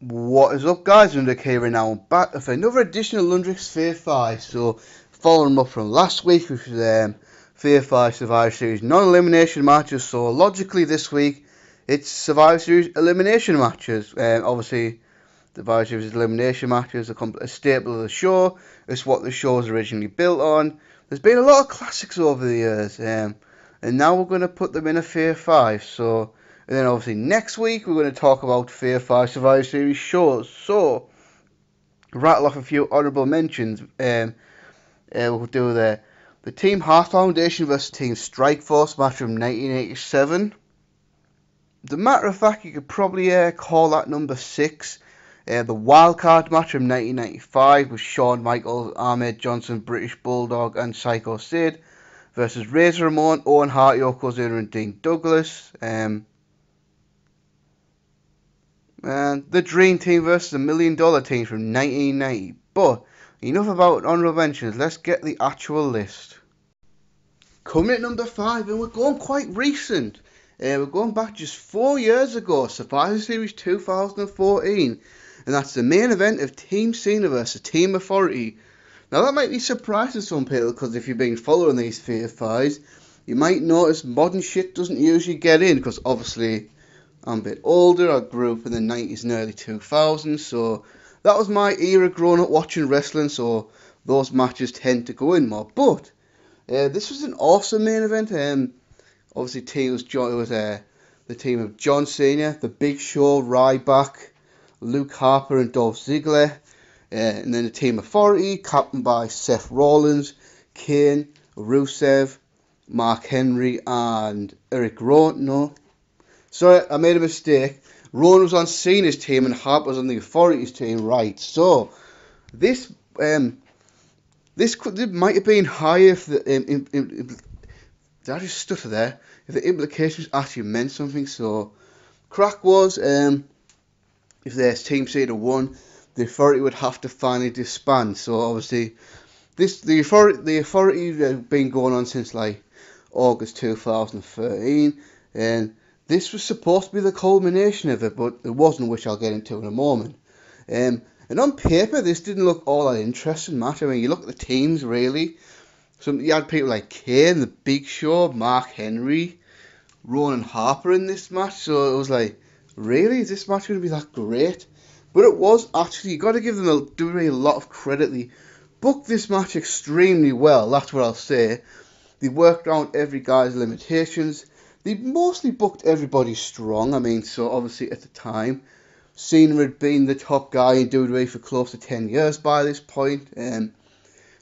What is up, guys? Londrick here, and now I'm back with another edition of Lundrick's Fave 5. So, following up from last week, which was Fave 5 Survivor Series non-elimination matches. So, logically, this week it's Survivor Series elimination matches. Obviously, Survivor Series elimination matches are a staple of the show. It's what the show was originally built on. There's been a lot of classics over the years, and now we're going to put them in a Fave 5. So, and then obviously next week we're going to talk about Fave 5 Survivor Series shows. So, rattle off a few honourable mentions. We'll do the Team Heart Foundation versus Team Strikeforce match from 1987. As a matter of fact, you could probably call that number 6. The Wildcard match from 1995 with Shawn Michaels, Ahmed Johnson, British Bulldog and Psycho Sid versus Razor Ramon, Owen Hart, Yokozuna and Dean Douglas. And the Dream Team versus the $1 Million Team from 1990. But enough about honourable mentions, let's get the actual list. Coming at number 5, and we're going quite recent. We're going back just 4 years ago, Survivor Series 2014. And that's the main event of Team Cena versus Team Authority. Now that might be surprising to some people, because if you've been following these Fave 5s, you might notice modern shit doesn't usually get in, because obviously I'm a bit older. I grew up in the 90s and early 2000s, so that was my era growing up watching wrestling, so those matches tend to go in more. But this was an awesome main event. Obviously, it was the team of John Cena, The Big Show, Ryback, Luke Harper and Dolph Ziggler, and then the Team Authority, captained by Seth Rollins, Kane, Rusev, Mark Henry, and Eric Rowan. No, sorry, I made a mistake. Rowan was on Cena's team and Harper was on the Authority's team. Right, so this might have been higher if the did I just stutter there? If the implications actually meant something. So crack was if there's Team Cena won, the Authority would have to finally disband. So obviously the Authority have been going on since like August 2013, and this was supposed to be the culmination of it, but it wasn't, which I'll get into in a moment. And on paper, this didn't look all that interesting match. I mean, you look at the teams, really. You had people like Kane, The Big Show, Mark Henry, Rowan Harper in this match. So it was like, really? Is this match going to be that great? But it was actually. You got to give them a lot of credit. They booked this match extremely well. That's what I'll say. They worked around every guy's limitations. They mostly booked everybody strong. I mean, so obviously at the time, Cena had been the top guy in WWE for close to 10 years by this point.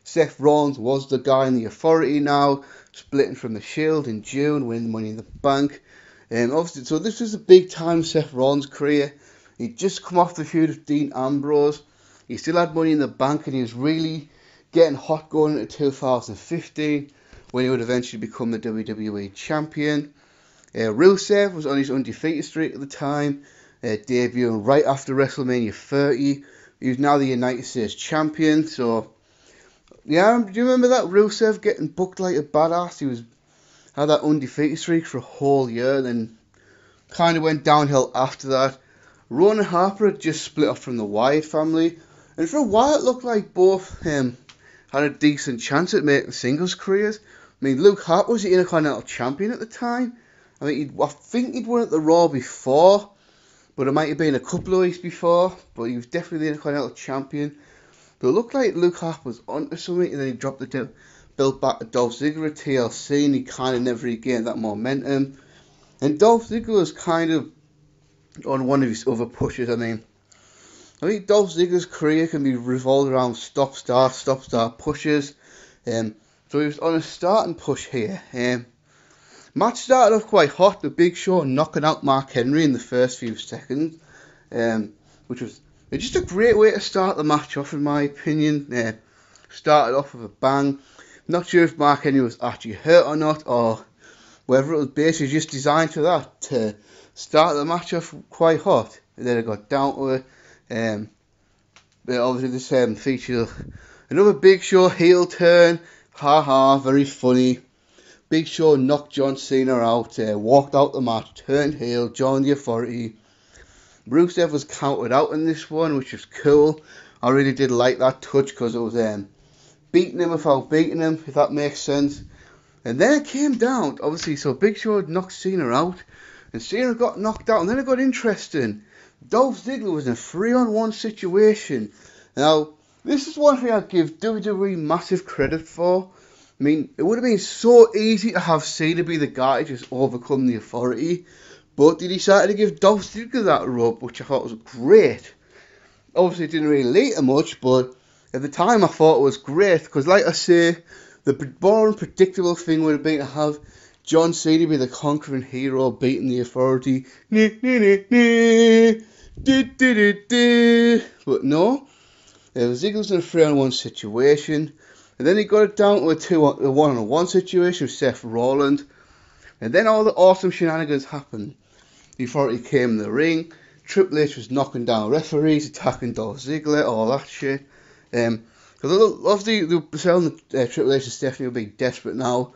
Seth Rollins was the guy in the Authority now, splitting from the Shield in June, winning Money in the Bank. Obviously, so this was a big time Seth Rollins' career. He'd just come off the feud with Dean Ambrose. He still had Money in the Bank, and he was really getting hot going into 2015, when he would eventually become the WWE Champion. Rusev was on his undefeated streak at the time, debuting right after WrestleMania 30. He was now the United States Champion. So, yeah, do you remember that Rusev getting booked like a badass? He had that undefeated streak for a whole year, then kind of went downhill after that. Rowan and Harper had just split off from the Wyatt family, and for a while it looked like both had a decent chance at making singles careers. I mean, Luke Harper was the Intercontinental Champion at the time. I think he'd won at the Raw before, but it might have been a couple of weeks before. But he was definitely the Intercontinental Champion. But it looked like Luke Harper was onto something, and then he dropped the belt back to Dolph Ziggler at TLC, and he kind of never regained that momentum. And Dolph Ziggler was kind of on one of his other pushes. I think Dolph Ziggler's career can be revolved around stop-start pushes. So he was on a starting push here. Match started off quite hot. The Big Show knocking out Mark Henry in the first few seconds, which was just a great way to start the match off, in my opinion. Started off with a bang. Not sure if Mark Henry was actually hurt or not, or whether it was basically just designed for that, to start the match off quite hot. And then it got down to it. But obviously this featured another Big Show heel turn. Very funny. Big Show knocked John Cena out, walked out the match, turned heel, joined the Authority. Rusev was counted out in this one, which was cool. I really did like that touch because it was beating him without beating him, if that makes sense. And then it came down, obviously, so Big Show had knocked Cena out, and Cena got knocked out, and then it got interesting. Dolph Ziggler was in a 3-on-1 situation. Now, this is one thing I give WWE massive credit for. I mean, it would have been so easy to have Cena be the guy to just overcome the Authority, but they decided to give Dolph Ziggler that rub, which I thought was great. Obviously, it didn't really lead to much, but at the time I thought it was great, because like I say, the boring, predictable thing would have been to have John Cena be the conquering hero, beating the Authority. But no, Ziggler was in a 3-on-1 situation, and then he got it down to a 1-on-1 situation with Seth Rollins, and then all the awesome shenanigans happened. The Authority came in the ring, Triple H was knocking down referees, attacking Dolph Ziggler, all that shit. Because obviously they were selling Triple H and Stephanie were being desperate now.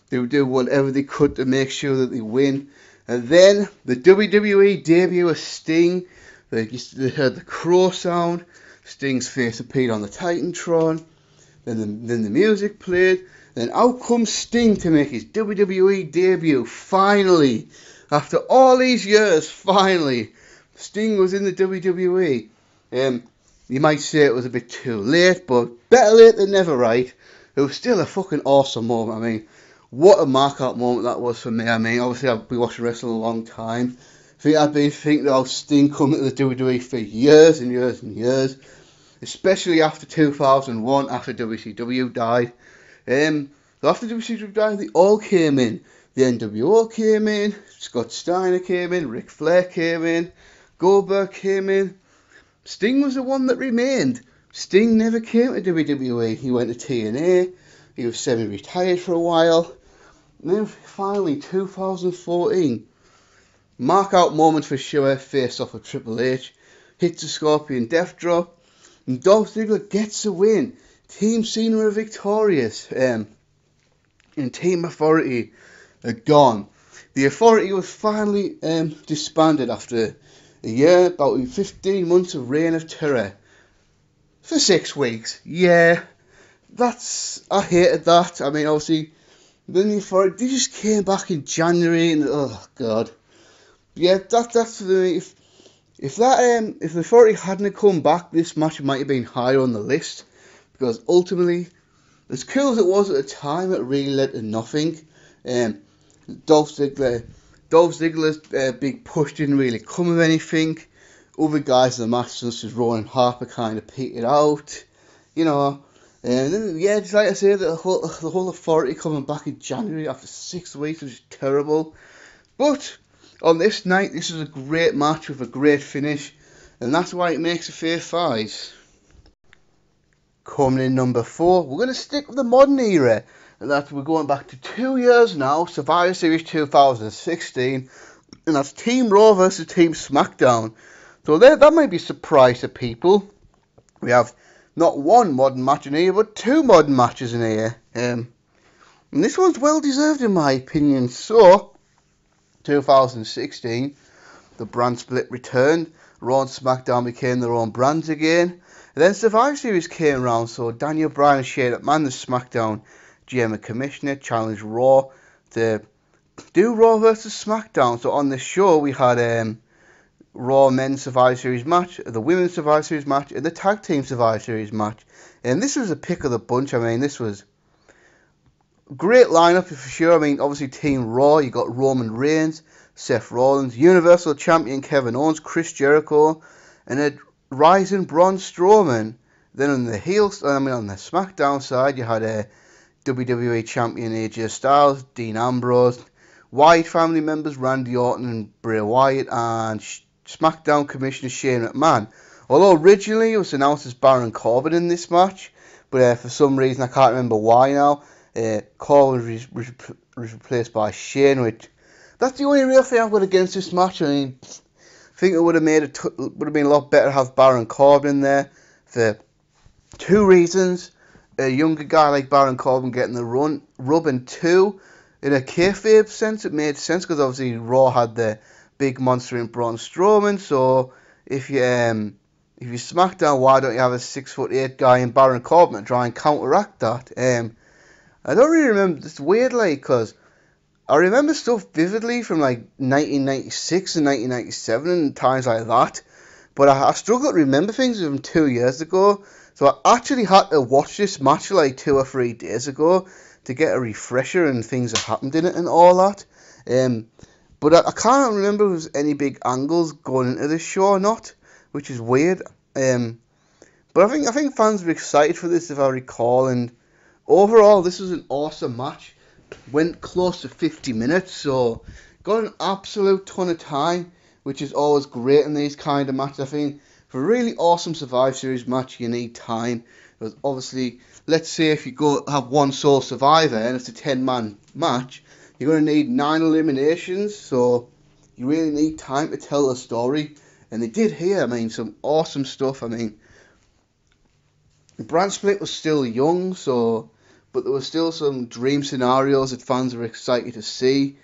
They would do whatever they could to make sure that they win. And then the WWE debut of Sting. They heard the crow sound. Sting's face appeared on the Titantron. Then the music played. Then out comes Sting to make his WWE debut. Finally, after all these years, finally, Sting was in the WWE. You might say it was a bit too late, but better late than never, right? It was still a fucking awesome moment. I mean, what a mark-out moment that was for me. I mean, obviously I've been watching wrestling a long time. I think I've been thinking about Sting coming to the WWE for years and years and years, especially after 2001, after WCW died. So after WCW died, they all came in. The NWO came in, Scott Steiner came in, Ric Flair came in, Goldberg came in. Sting was the one that remained. Sting never came to WWE. He went to TNA. He was semi-retired for a while. And then finally, 2014, mark-out moment for sure, face off with Triple H, hits a Scorpion Death Drop, and Dolph Ziggler gets a win. Team Cena are victorious, and Team Authority are gone. The Authority was finally disbanded after a year, about 15 months of reign of terror. For 6 weeks, yeah, I hated that. I mean, obviously, then the Authority, they just came back in January, and oh god, yeah, that's the if the Authority hadn't come back, this match might have been higher on the list, because ultimately, as cool as it was at the time, it really led to nothing. Dolph Ziggler's big push didn't really come of anything. Other guys in the match, such as Rowan Harper, kind of petered out, you know. And then, yeah, just like I say, the whole Authority coming back in January after 6 weeks was terrible. But on this night, this is a great match with a great finish, and that's why it makes a Fave 5. Coming in number 4, we're going to stick with the modern era, and that we're going back to 2 years now, Survivor Series 2016, and that's Team Raw versus Team SmackDown. So that might be a surprise to people. We have not one modern match in here, but 2 modern matches in here. And this one's well deserved in my opinion. So, 2016, the brand split returned. Raw and SmackDown became their own brands again. And then Survivor Series came around, so Daniel Bryan and Shane McMahon, the SmackDown GM and Commissioner, challenged Raw to do Raw versus SmackDown. So on the show we had Raw Men's Survivor Series match, the Women's Survivor Series match, and the Tag Team Survivor Series match. And this was a pick of the bunch. I mean, this was a great lineup for sure. I mean, obviously Team Raw, you got Roman Reigns, Seth Rollins, Universal Champion Kevin Owens, Chris Jericho, and a rising Braun Strowman. Then on the on the SmackDown side, you had WWE Champion AJ Styles, Dean Ambrose, Wyatt family members Randy Orton and Bray Wyatt, and SmackDown Commissioner Shane McMahon. Although originally it was announced as Baron Corbin in this match, but for some reason I can't remember why now, Corbin was replaced by Shane, which that's the only real thing I've got against this match. I mean, I think it would have been a lot better to have Baron Corbin in there for 2 reasons. A younger guy like Baron Corbin getting the rub, and 2, in a kayfabe sense, it made sense because obviously Raw had the big monster in Braun Strowman, so if you SmackDown, why don't you have a 6'8" guy in Baron Corbin to try and counteract that? I don't really remember. It's weird, like, because I remember stuff vividly from like 1996 and 1997 and times like that, but I struggle to remember things from 2 years ago. So I actually had to watch this match like 2 or 3 days ago to get a refresher and things that happened in it and all that. But I can't remember if there was any big angles going into this show or not, which is weird. But I think fans were excited for this, if I recall, and overall this was an awesome match. Went close to 50 minutes, so got an absolute ton of time, which is always great in these kind of matches. I think for a really awesome Survivor Series match, you need time. Because obviously, let's say if you go have one sole survivor and it's a 10-man match, you're going to need 9 eliminations, so you really need time to tell a story. And they did here, I mean, some awesome stuff. I mean, the brand split was still young, but there were still some dream scenarios that fans were excited to see.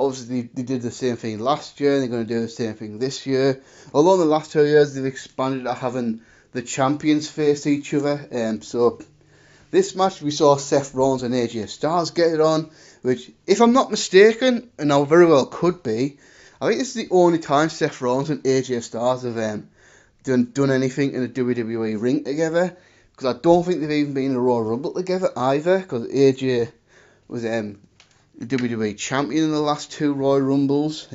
Obviously, they did the same thing last year, and they're going to do the same thing this year. Although in the last 2 years, they've expanded to having the champions face each other. So this match, we saw Seth Rollins and AJ Styles get it on, which, if I'm not mistaken, and I very well could be, I think this is the only time Seth Rollins and AJ Styles have done anything in a WWE ring together. Because I don't think they've even been in a Royal Rumble together either. Because AJ was WWE champion in the last 2 Royal Rumbles.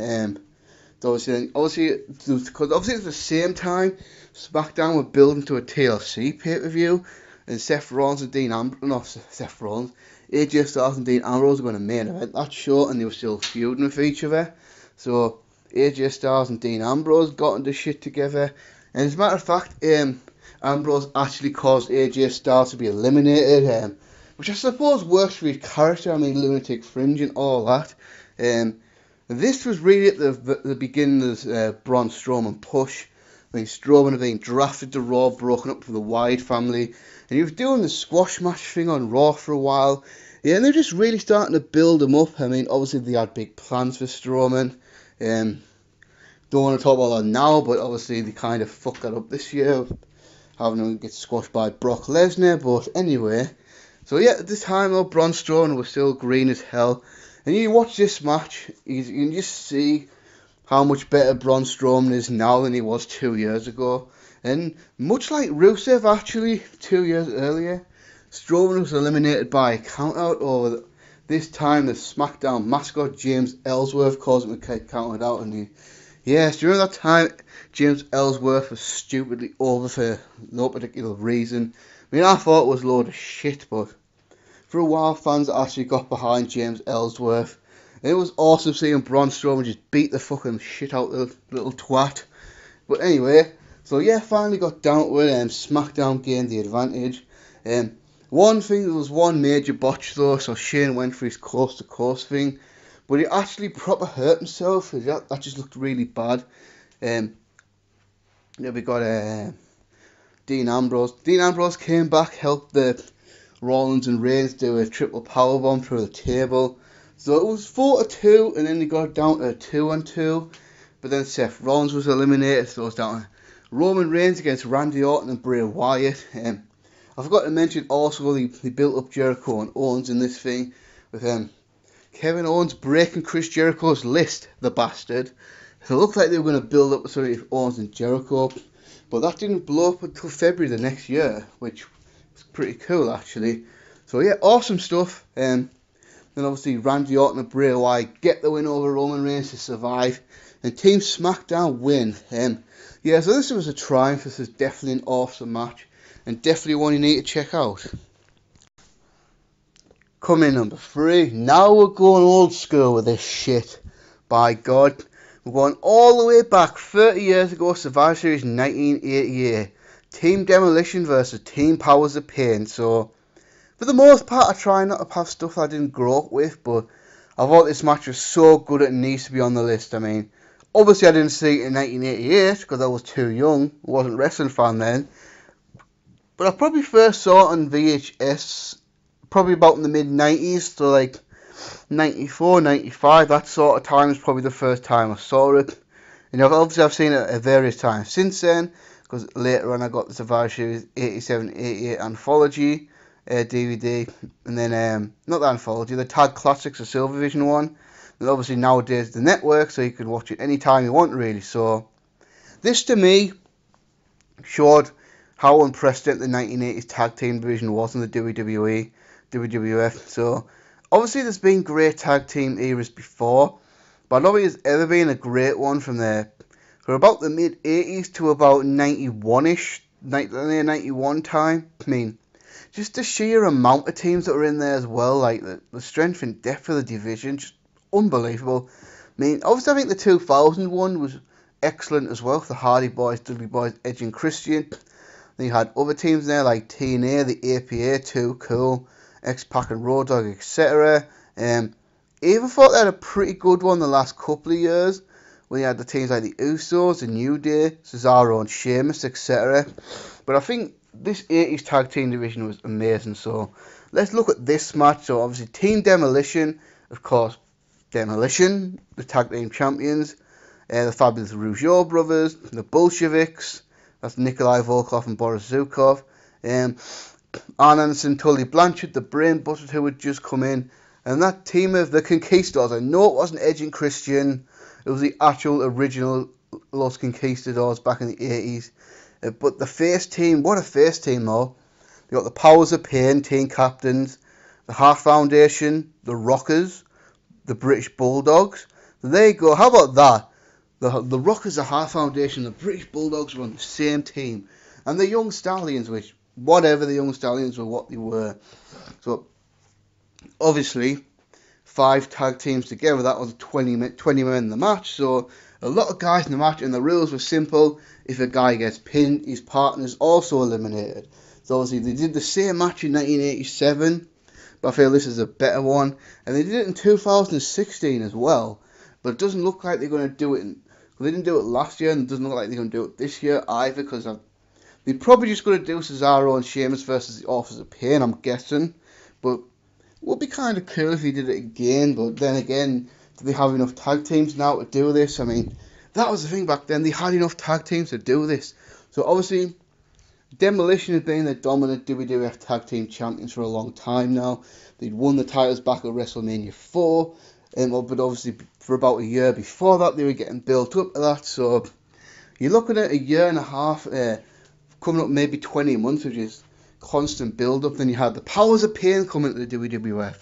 Obviously, because at the same time, SmackDown were building to a TLC pay-per-view, and Seth Rollins and AJ Styles and Dean Ambrose were going to main event that show, and they were still feuding with each other. So AJ Styles and Dean Ambrose got into shit together, and as a matter of fact, Ambrose actually caused AJ Styles to be eliminated, which I suppose works for his character. I mean, Lunatic Fringe and all that. This was really at the beginning of the Braun Strowman push. I mean, Strowman had been drafted to Raw, broken up from the Wyatt family, and he was doing the squash match thing on Raw for a while. Yeah, and they're just really starting to build him up. I mean, obviously they had big plans for Strowman. Don't want to talk about that now, but obviously they kind of fucked that up this year, having him get squashed by Brock Lesnar. But anyway, so yeah, at the time though, Braun Strowman was still green as hell. And you watch this match, you can just see how much better Braun Strowman is now than he was 2 years ago. And much like Rusev actually, 2 years earlier, Strowman was eliminated by a countout, or this time the SmackDown mascot James Ellsworth caused him to get counted out. And yes, during that time, James Ellsworth was stupidly over for no particular reason. I mean, I thought it was a load of shit, but for a while, fans actually got behind James Ellsworth. And it was awesome seeing Braun Strowman just beat the fucking shit out of the little twat. But anyway, so yeah, finally got down to it, and SmackDown gained the advantage. One thing, there was one major botch though, so Shane went for his coast to coast thing, but he actually proper hurt himself. That just looked really bad. Then we got Dean Ambrose. Dean Ambrose came back, helped the Rollins and Reigns do a triple powerbomb through the table. So it was 4-2, and then they got down to 2-2. But then Seth Rollins was eliminated, so it was down to Roman Reigns against Randy Orton and Bray Wyatt. I forgot to mention also they built up Jericho and Owens in this thing, with Kevin Owens breaking Chris Jericho's list, the bastard. So it looked like they were going to build up a story of Owens and Jericho, but that didn't blow up until February the next year, which was pretty cool actually. So yeah, awesome stuff. Then obviously Randy Orton and Bray Wyatt get the win over Roman Reigns to survive, and Team SmackDown win. Yeah, so this was a triumph. This is definitely an awesome match, and definitely one you need to check out. Coming number 3, now we're going old school with this shit. By God, we're going all the way back 30 years ago, Survivor Series 1988. Team Demolition versus Team Powers of Pain. So, for the most part, I try not to have stuff I didn't grow up with, but I thought this match was so good it needs to be on the list. I mean, obviously I didn't see it in 1988 because I was too young, I wasn't a wrestling fan then. But I probably first saw it on VHS probably about in the mid-90s, so like 94, 95, that sort of time is probably the first time I saw it. And obviously I've seen it at various times since then, because later on I got the Survivor Series 87, 88 Anthology DVD, and then, not the Anthology, the Tag Classics, the Silver Vision one, and obviously nowadays the network, so you can watch it anytime you want really. So this to me showed how unprecedented the 1980s tag team division was in the WWE, WWF. So obviously there's been great tag team eras before, but I don't think there's ever been a great one from about the mid 80s to about 91ish, 91 time. I mean, just the sheer amount of teams that were in there as well, like the strength and depth of the division, just unbelievable. I mean, obviously I think the 2001 was excellent as well, the Hardy Boys, Dudley Boys, Edge and Christian. Then you had other teams there like TNA, the APA, Too Cool, X-Pac and Road Dogg, etc. Even thought they had a pretty good one the last couple of years, when you had the teams like the Usos, the New Day, Cesaro and Sheamus, etc. But I think this 80s tag team division was amazing. So let's look at this match. So obviously Team Demolition, of course, Demolition, the tag team champions, the Fabulous Rougeau brothers, the Bolsheviks, that's Nikolai Volkov and Boris Zukov, Arn Anderson, Tully Blanchard, the Brain Busters who had just come in, and that team of the Conquistadors. I know it wasn't Edge and Christian, it was the actual original Los Conquistadors back in the 80s. But the face team, what a face team though. You got the Powers of Pain team captains, the Heart Foundation, the Rockers, the British Bulldogs. So there you go, how about that? The Rockers, the Heart Foundation, the British Bulldogs were on the same team. And the Young Stallions, which, whatever, the Young Stallions were what they were. So, obviously, 5 tag teams together, that was 20 men in the match. So, a lot of guys in the match, and the rules were simple. If a guy gets pinned, his partner's also eliminated. So, obviously, they did the same match in 1987, but I feel this is a better one. And they did it in 2016 as well. But it doesn't look like they're going to do it. They didn't do it last year, and it doesn't look like they're going to do it this year either, because they're probably just going to do Cesaro and Sheamus versus the Authors of Pain, I'm guessing. But it would be kind of cool if they did it again. But then again, do they have enough tag teams now to do this? I mean, that was the thing back then. They had enough tag teams to do this. So obviously, Demolition has been the dominant WWF tag team champions for a long time now. They'd won the titles back at WrestleMania 4. But obviously for about a year before that they were getting built up to that, so you're looking at a year and a half, coming up maybe 20 months, which is constant build up. Then you had the Powers of Pain coming to the WWF.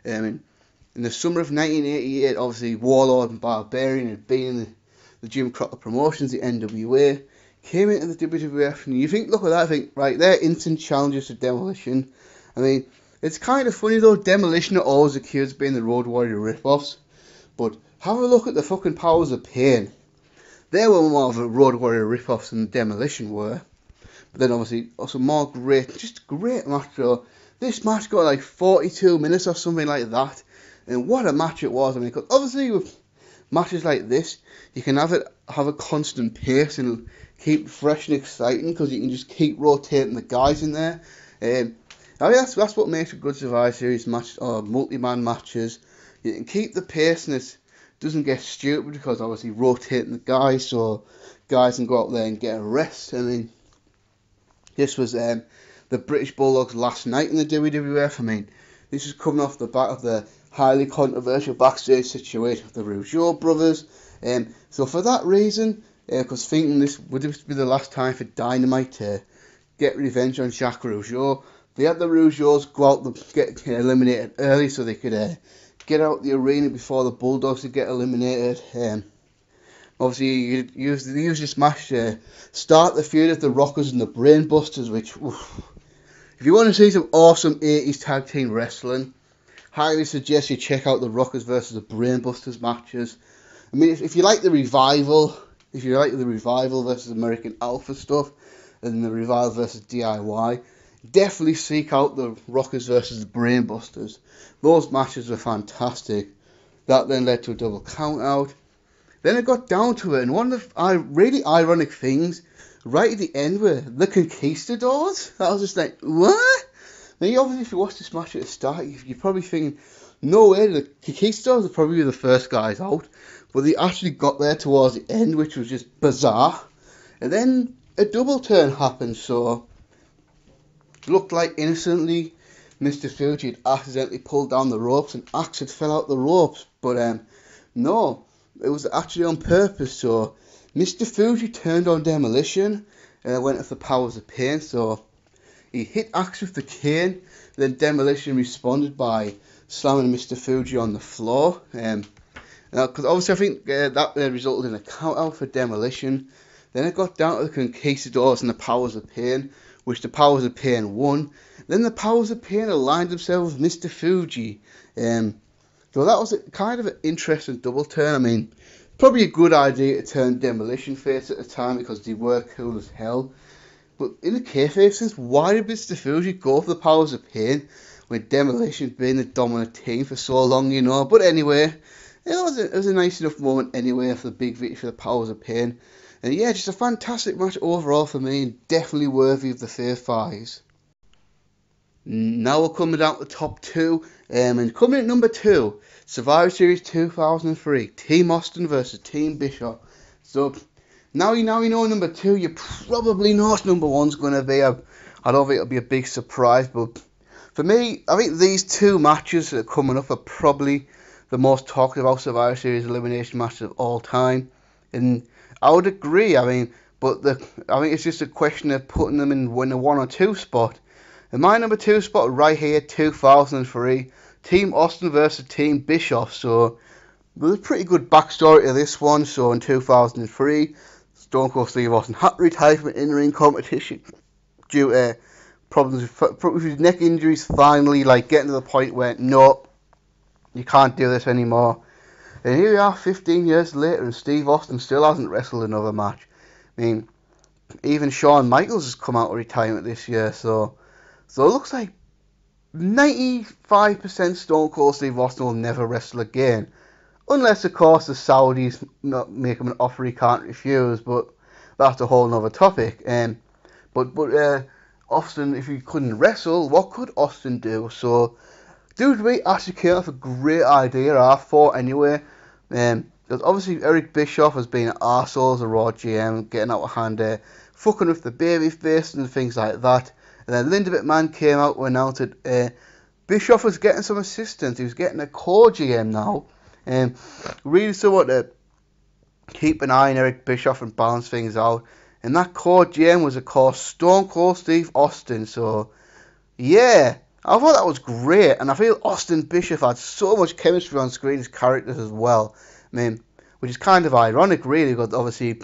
In the summer of 1988, obviously Warlord and Barbarian had been in the Jim Crockett Promotions, the NWA, came into the WWF, and you think, look at that, I think, right, they're instant challenges to Demolition. I mean, it's kind of funny though, Demolition are always accused of being the Road Warrior rip-offs, but have a look at the fucking Powers of Pain. They were more of a Road Warrior rip-offs than Demolition were. But then obviously, also more great match though. This match got like 42 minutes or something like that, and what a match it was. I mean, 'cause obviously with matches like this, you can have a constant pace and keep it fresh and exciting, because you can just keep rotating the guys in there. I mean, that's what makes a good Survivor Series match or multi-man matches. You can keep the pace and it doesn't get stupid, because obviously rotating the guys so guys can go out there and get a rest. I mean, this was the British Bulldogs last night in the WWF. I mean, this is coming off the back of the highly controversial backstage situation with the Rougeau brothers. So for that reason, because thinking this would be the last time for Dynamite to get revenge on Jacques Rougeau, they had the Rougeaus go out and get eliminated early so they could get out the arena before the Bulldogs would get eliminated. Obviously, they use this match to start the feud of the Rockers and the Brainbusters, which, if you want to see some awesome 80s tag team wrestling, highly suggest you check out the Rockers versus the Brainbusters matches. I mean, if you like the Revival, versus American Alpha stuff, and the Revival versus DIY, definitely seek out the Rockers versus the Brainbusters. Those matches were fantastic. That then led to a double count out. Then it got down to it, and one of the really ironic things, right at the end, were the Conquistadors. I was just like, what? Now, obviously, if you watch this match at the start, you're probably thinking, no way, the Conquistadors are probably the first guys out. but they actually got there towards the end, which was just bizarre. And then a double turn happened, so it looked like innocently Mr. Fuji had accidentally pulled down the ropes and Axe had fell out the ropes, but no, it was actually on purpose. So Mr. Fuji turned on Demolition and went with the powers of pain, so he hit Axe with the cane, then Demolition responded by slamming Mr. Fuji on the floor. Because obviously I think that resulted in a count out for Demolition. Then it got down to the Conquistadors and the Powers of Pain, which the Powers of Pain won. Then the Powers of Pain aligned themselves with Mr. Fuji. So that was kind of an interesting double turn. I mean, probably a good idea to turn Demolition face at the time because they were cool as hell. But in the kayfabe sense, why did Mr. Fuji go for the Powers of Pain with Demolition being the dominant team for so long, you know? But anyway, it was a nice enough moment anyway for the big victory for the Powers of Pain. And yeah, just a fantastic match overall for me, and definitely worthy of the Fave Fives. Now we're coming down to the top two, and coming at number 2, Survivor Series 2003, Team Austin versus Team Bischoff. So now you know number 2, you probably know what number 1's going to be. I don't think it'll be a big surprise, but for me, I think these two matches that are coming up are probably the most talked about Survivor Series elimination matches of all time. And I would agree, I mean, but I think it's just a question of putting them in the 1 or 2 spot. And my number 2 spot right here, 2003, Team Austin versus Team Bischoff. So there's a pretty good backstory to this one. So in 2003, Stone Cold Steve Austin had to retire from in-ring competition due to problems with his neck injuries. Finally, like getting to the point where no, you can't do this anymore. And here we are 15 years later and Steve Austin still hasn't wrestled another match. I mean, even Shawn Michaels has come out of retirement this year, so it looks like 95% Stone Cold Steve Austin will never wrestle again. Unless, of course, the Saudis make him an offer he can't refuse, but that's a whole nother topic. But Austin, if he couldn't wrestle, what could Austin do? So WWE actually came up with a great idea, I thought anyway. Because obviously Eric Bischoff has been an arsehole as a Raw GM, getting out of hand there, fucking with the babyface and things like that. And then Linda McMahon came out and announced that Bischoff was getting some assistance. He was getting a core GM now. Really somewhat to keep an eye on Eric Bischoff and balance things out. And that core GM was, of course, Stone Cold Steve Austin. So, yeah, I thought that was great. And I feel Austin Bischoff had so much chemistry on screen, his characters as well. I mean, which is kind of ironic, really, because obviously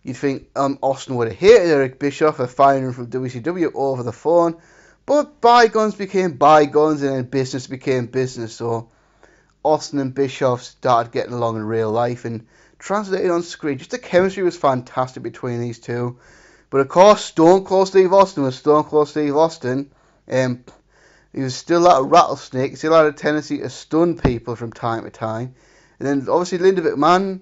you'd think Austin would have hated Eric Bischoff for firing him from WCW over the phone. But bygones became bygones and then business became business. So Austin and Bischoff started getting along in real life and translated on screen. Just the chemistry was fantastic between these two. But of course, Stone Cold Steve Austin was Stone Cold Steve Austin. He was still like a rattlesnake. He still had a tendency to stun people from time to time. And then obviously Linda McMahon,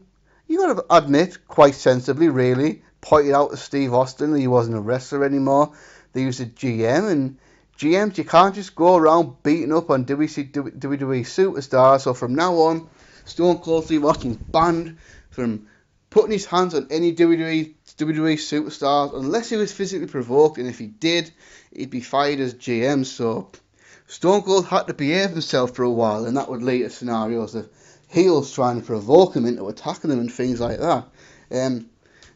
you got to admit, quite sensibly really, pointed out to Steve Austin that he wasn't a wrestler anymore. They used a GM, and GMs, you can't just go around beating up on WWE superstars. So from now on, Stone Cold Steve Austin's banned from putting his hands on any WWE superstars unless he was physically provoked, and if he did, he'd be fired as GM. So Stone Cold had to behave himself for a while, and that would lead to scenarios of heels trying to provoke him into attacking him and things like that. And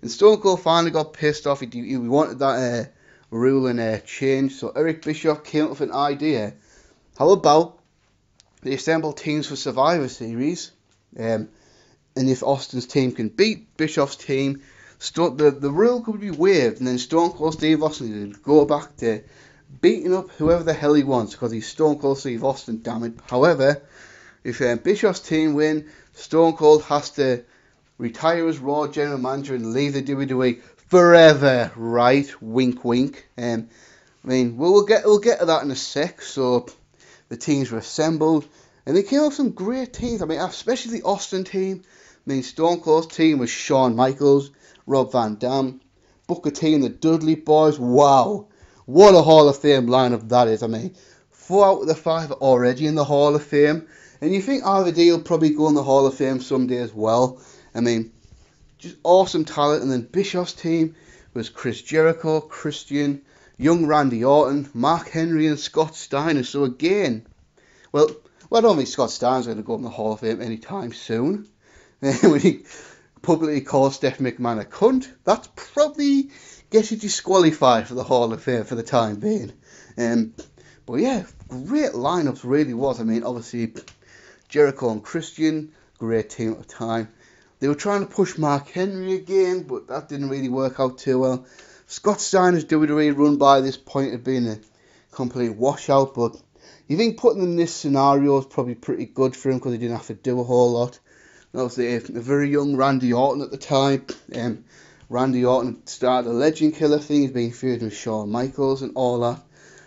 Stone Cold finally got pissed off. He wanted that rule and change. So Eric Bischoff came up with an idea. How about they assemble teams for Survivor Series? And if Austin's team can beat Bischoff's team, the rule could be waived, and then Stone Cold Steve Austin would go back to beating up whoever the hell he wants because he's Stone Cold Steve Austin, damn it. However, if Bischoff's team win, Stone Cold has to retire as Raw General Manager and leave the WWE forever, right? Wink, wink. I mean, we'll get to that in a sec. So the teams were assembled, and they came up with some great teams. I mean, especially the Austin team. I mean, Stone Cold's team was Shawn Michaels, Rob Van Dam, Booker T and the Dudley Boys. Wow, what a Hall of Fame lineup that is. I mean, 4 out of the 5 are already in the Hall of Fame. And you think RVD will probably go in the Hall of Fame someday as well. I mean, just awesome talent. And then Bischoff's team was Chris Jericho, Christian, young Randy Orton, Mark Henry, and Scott Steiner. So again, well, I don't think Scott Steiner's going to go in the Hall of Fame anytime soon. When he publicly calls Steph McMahon a cunt, that's probably gets you disqualified for the Hall of Fame for the time being. But yeah, great lineups really was. I mean, obviously Jericho and Christian, great team at the time. They were trying to push Mark Henry again, but that didn't really work out too well. Scott Steiner's WWE run by this point had been a complete washout, but you think putting them in this scenario is probably pretty good for him because he didn't have to do a whole lot. And obviously, a very young Randy Orton at the time. Randy Orton started a Legend Killer thing. He's been feuding with Shawn Michaels and all that.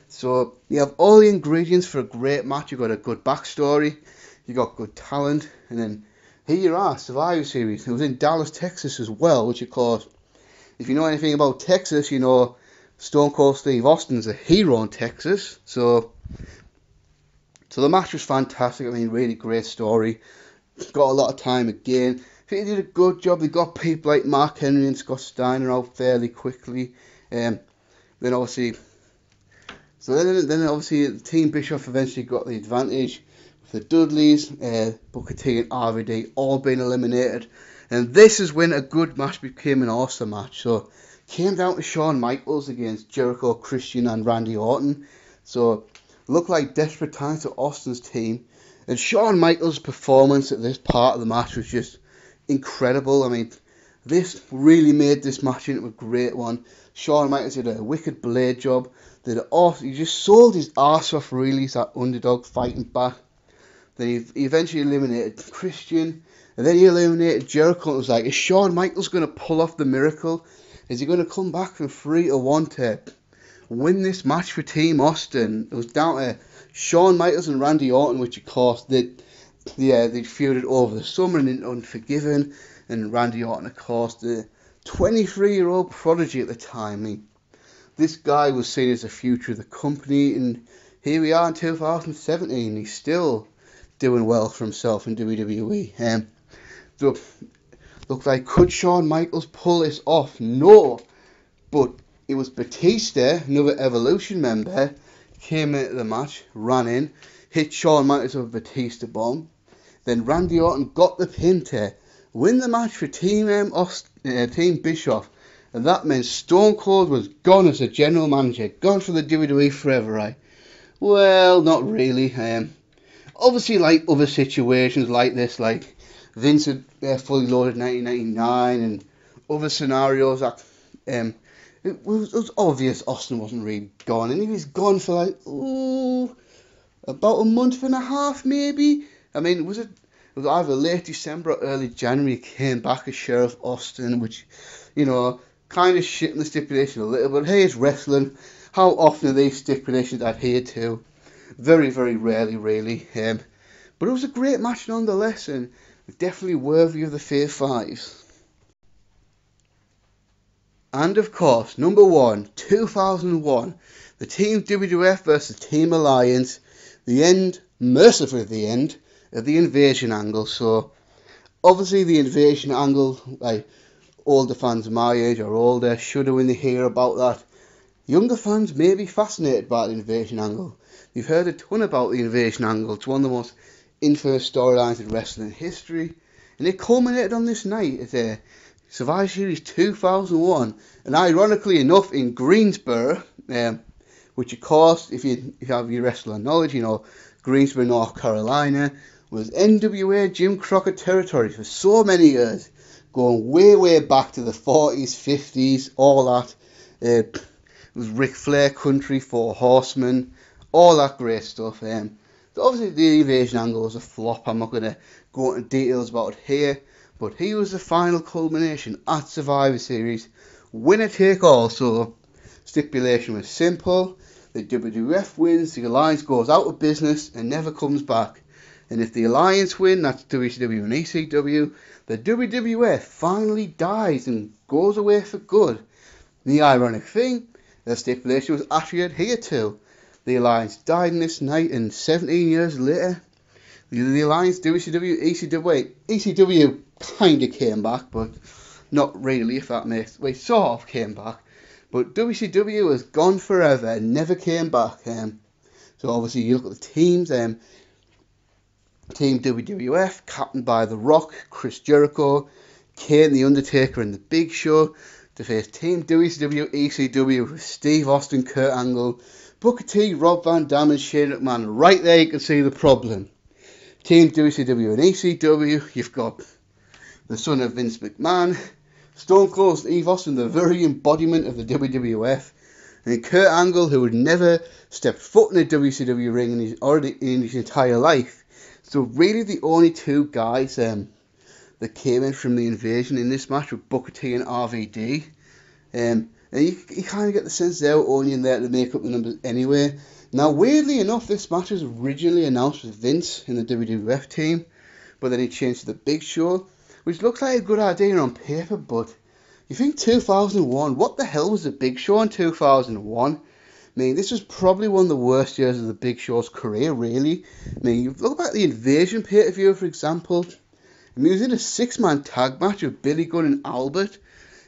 So you have all the ingredients for a great match. You've got a good backstory. You've got good talent. And then here you are, Survivor Series. It was in Dallas, Texas as well, which of course, if you know anything about Texas, you know Stone Cold Steve Austin's a hero in Texas. So the match was fantastic. I mean, really great story. Got a lot of time again. I think they did a good job. They got people like Mark Henry and Scott Steiner out fairly quickly. Then obviously Team Bischoff eventually got the advantage with the Dudleys, Booker T and RVD all being eliminated. And this is when a good match became an awesome match. So came down to Shawn Michaels against Jericho, Christian and Randy Orton. So looked like desperate times to Austin's team. And Shawn Michaels' performance at this part of the match was just incredible. I mean, this really made this match into a great one. Shawn Michaels did a wicked blade job. He just sold his arse off really as that underdog fighting back. Then he eventually eliminated Christian. And then he eliminated Jericho. And it was like, is Shawn Michaels going to pull off the miracle? Is he going to come back from 3-1 to win this match for Team Austin? It was down to Shawn Michaels and Randy Orton, which of course they feuded over the summer and into Unforgiven. And Randy Orton, of course, the 23-year-old prodigy at the time. I mean, this guy was seen as the future of the company, and here we are in 2017. He's still doing well for himself in WWE. So, looked like, could Shawn Michaels pull this off? No, but it was Batista, another Evolution member, came into the match, ran in, hit Shawn Michaels with a Batista bomb. Then Randy Orton got the pin to win the match for Team Bischoff. And that meant Stone Cold was gone as a general manager, gone from the WWE forever, right? Well, not really. Obviously, like other situations like this, like Vince had Fully Loaded 1999 and other scenarios, that it was obvious Austin wasn't really gone, and he was gone for like about a month and a half, maybe. I mean, it was either late December or early January. He came back as Sheriff Austin, which, you know, kind of shitting the stipulation a little, but hey, it's wrestling. How often are these stipulations adhered to? Very, very rarely, really. But it was a great match nonetheless, and definitely worthy of the Fave Fives. And of course, number 1, 2001, the Team WWF versus Team Alliance, the end, mercifully the end, of the Invasion angle. So, obviously the Invasion angle, like, older fans my age or older shudder when they hear about that. Younger fans may be fascinated by the Invasion angle. You've heard a ton about the Invasion angle. It's one of the most infamous storylines in wrestling history, and it culminated on this night at Survivor Series 2001, and ironically enough in Greensboro, which of course, if you have your wrestling knowledge, you know Greensboro, North Carolina was NWA Jim Crockett territory for so many years, going way back to the 40s, 50s, all that. It was Ric Flair country, Four Horsemen, all that great stuff. So obviously the Invasion angle was a flop. I'm not going to go into details about it here, but he was the final culmination at Survivor Series. Winner take all. So stipulation was simple. The WWF wins, the Alliance goes out of business and never comes back. And if the Alliance win, that's WCW and ECW, the WWF finally dies and goes away for good. The ironic thing, the stipulation was actually adhered to. The Alliance died in this night, and 17 years later, The Alliance, WCW, ECW, wait, ECW kind of came back, but not really, if that makes, wait, sort of came back. But WCW has gone forever and never came back. So obviously you look at the teams, Team WWF, captained by The Rock, Chris Jericho, Kane, The Undertaker and The Big Show, to face Team WCW, ECW with Steve Austin, Kurt Angle, Booker T, Rob Van Dam and Shane McMahon. Right there you can see the problem. Team WCW and ECW, you've got the son of Vince McMahon, Stone Cold Steve Austin, the very embodiment of the WWF, and Kurt Angle, who had never stepped foot in a WCW ring in his entire life. So really the only two guys that came in from the invasion in this match were Booker T and RVD. And you kind of get the sense they were only in there to make up the numbers anyway. Now, weirdly enough, this match was originally announced with Vince in the WWF team, but then he changed to the Big Show, which looks like a good idea on paper, but you think 2001, what the hell was the Big Show in 2001? I mean, this was probably one of the worst years of the Big Show's career, really. I mean, you look back at the Invasion pay-per-view, for example. I mean, he was in a 6-man tag match with Billy Gunn and Albert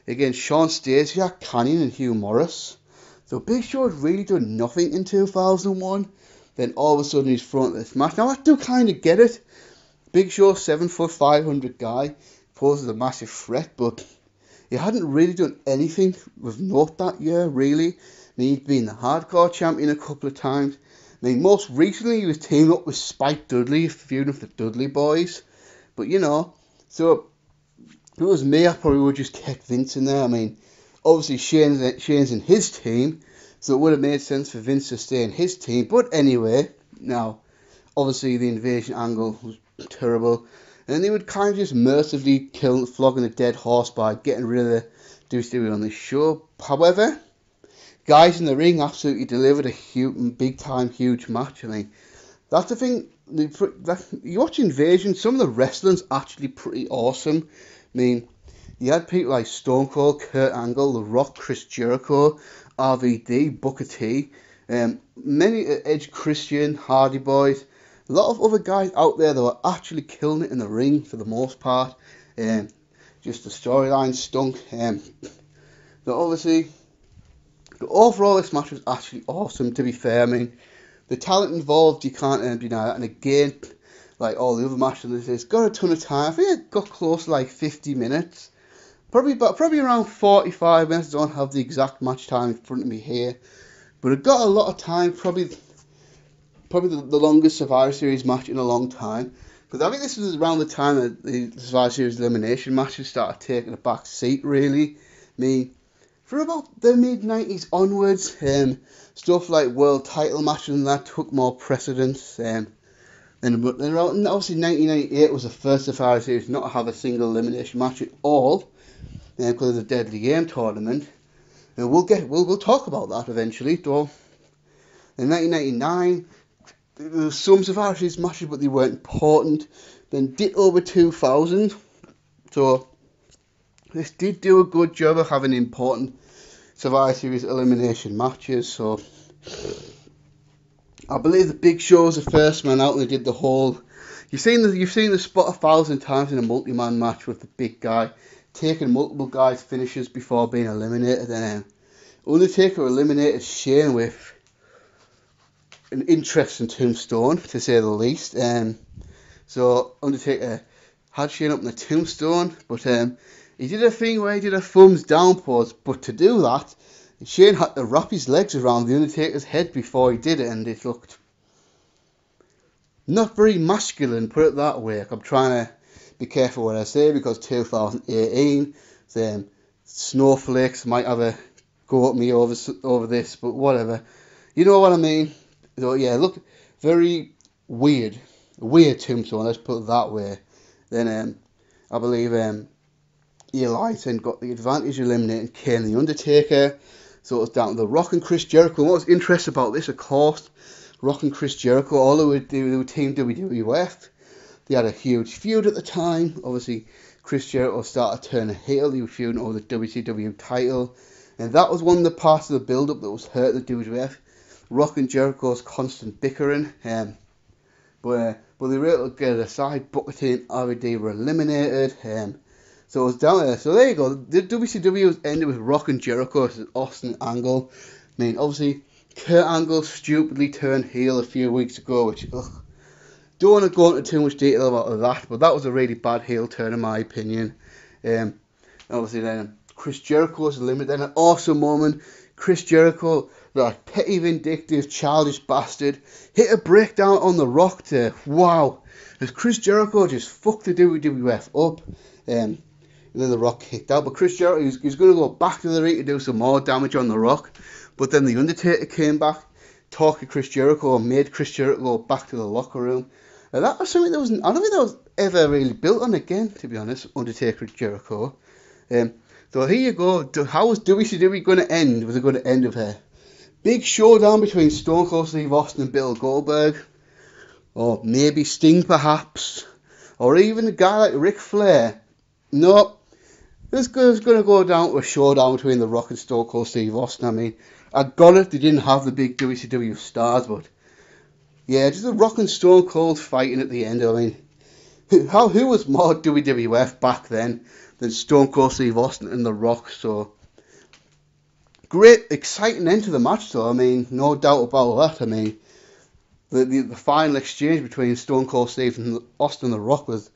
against Sean Stasiak, Canyon and Hugh Morris. So Big Show had really done nothing in 2001. Then all of a sudden he's thrown at this match. Now I do kind of get it. Big Show, 7 foot 500 guy, poses a massive threat, but he hadn't really done anything with note that year, really. I mean, he'd been the hardcore champion a couple of times. I mean, most recently he was teaming up with Spike Dudley, feuding with the Dudley Boys. But, you know, so if it was me, I probably would just kept Vince in there. I mean, obviously Shane's in his team, so it would have made sense for Vince to stay in his team. But anyway, now, obviously the invasion angle was terrible. And they would kind of just mercifully flogging a dead horse by getting rid of the WCW on this show. However, guys in the ring absolutely delivered a huge match. I mean, that's the thing. You watch Invasion, some of the wrestling's actually pretty awesome. I mean, you had people like Stone Cold, Kurt Angle, The Rock, Chris Jericho, RVD, Booker T, many Edge Christian, Hardy Boys, a lot of other guys out there that were actually killing it in the ring for the most part. Just the storyline stunk. So obviously, overall this match was actually awesome, to be fair. I mean, the talent involved, you can't deny that. And again, like all the other matches, it's got a ton of time. I think it got close to like 50 minutes. Probably around 45 minutes. I don't have the exact match time in front of me here. But it got a lot of time, probably the longest Survivor Series match in a long time. Because I think this was around the time that the Survivor Series elimination matches started taking a back seat, really. I mean, for about the mid-90s onwards, stuff like world title matches and that took more precedence. Then obviously 1998 was the first Survivor Series not to have a single elimination match at all, because of the Deadly Game tournament. And we'll talk about that eventually, though. In 1999, there were some Survivor Series matches, but they weren't important. Then over 2000, so this did do a good job of having important Survivor Series elimination matches. So I believe the Big Show's the first man out, and they did the whole. You've seen the spot 1,000 times in a multi-man match with the big guy taking multiple guys' finishes before being eliminated. And Undertaker eliminated Shane with an interesting tombstone, to say the least. So Undertaker had Shane up in the tombstone, but he did a thing where he did a thumbs down pose. But to do that, Shane had to wrap his legs around the Undertaker's head before he did it, and it looked not very masculine, put it that way. I'm trying to be careful what I say, because 2018, snowflakes might have a go at me over this, but whatever. You know what I mean? So yeah, look, very weird tombstone, let's put it that way. Then I believe Eli then got the advantage of eliminating Kane and the Undertaker. So it was down to The Rock and Chris Jericho. And what was interesting about this, of course, Rock and Chris Jericho, all they were Team WWF. They had a huge feud at the time. Obviously, Chris Jericho started turning heel. He was feuding over the WCW title. And that was one of the parts of the build-up that was hurt the WWF. Rock and Jericho's constant bickering. But but they were able to get it aside. Booker T and RVD were eliminated. So it was down there. So there you go. The WCW was ended with Rock and Jericho versus Austin Angle. I mean, obviously, Kurt Angle stupidly turned heel a few weeks ago, which, don't want to go into too much detail about that, but that was a really bad heel turn in my opinion. Obviously then Chris Jericho was eliminated. Then an awesome moment. Chris Jericho, that petty, vindictive, childish bastard, hit a breakdown on The Rock to, wow. As Chris Jericho just fucked the WWF up. And then The Rock kicked out. But Chris Jericho, he was going to go back to the ring to do some more damage on The Rock. But then The Undertaker came back, talked to Chris Jericho, and made Chris Jericho go back to the locker room. And that was something that I don't think that was ever really built on again, to be honest, Undertaker and Jericho. So here you go. How was WCW going to end? Was it going to end with a big showdown between Stone Cold Steve Austin and Bill Goldberg? Or maybe Sting, perhaps? Or even a guy like Ric Flair? No. It's going to go down to a showdown between The Rock and Stone Cold Steve Austin. I mean, I got it. They didn't have the big WCW stars, but yeah, just The Rock and Stone Cold fighting at the end. I mean, who was more WWF back then than Stone Cold Steve Austin and The Rock? So great, exciting end to the match, though. I mean, no doubt about that. I mean, the final exchange between Stone Cold Steve and Austin and The Rock was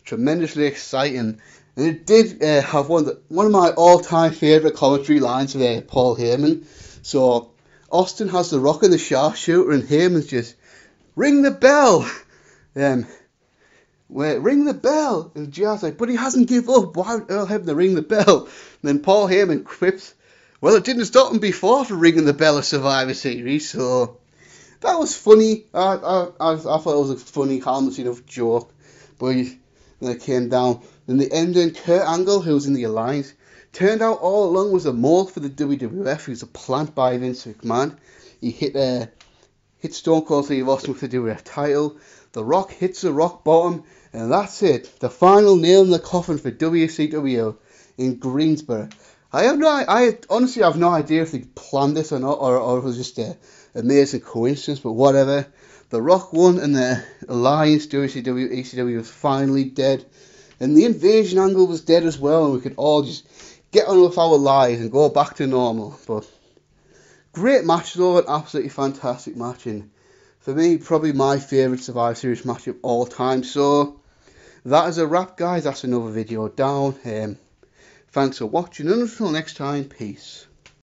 tremendously exciting. And it did have one of my all-time favourite commentary lines with Paul Heyman. So Austin has The Rock in the sharpshooter, and Heyman's just, ring the bell. Ring the bell. And Jar's like, but he hasn't given up. Why would Earl have to ring the bell? And then Paul Heyman quips, well, it didn't stop him before for ringing the bell of Survivor Series. So that was funny. I thought it was a funny, harmless enough joke. But then it came down. Then the ending, Kurt Angle, who was in the Alliance, turned out all along was a mold for the WWF. He was a plant by Vince McMahon. He hit Stone Cold Steve Austin with the WWF title. The Rock hits the rock bottom, and that's it. The final nail in the coffin for WCW in Greensboro. I honestly have no idea if they planned this or not, or if it was just an amazing coincidence, but whatever. The Rock won, and the Alliance, WCW, ECW was finally dead. And the invasion angle was dead as well, and we could all just get on with our lives and go back to normal. But great match though, an absolutely fantastic match, and for me, probably my favourite Survivor Series match of all time. So that is a wrap, guys. That's another video down. Thanks for watching, and until next time, peace.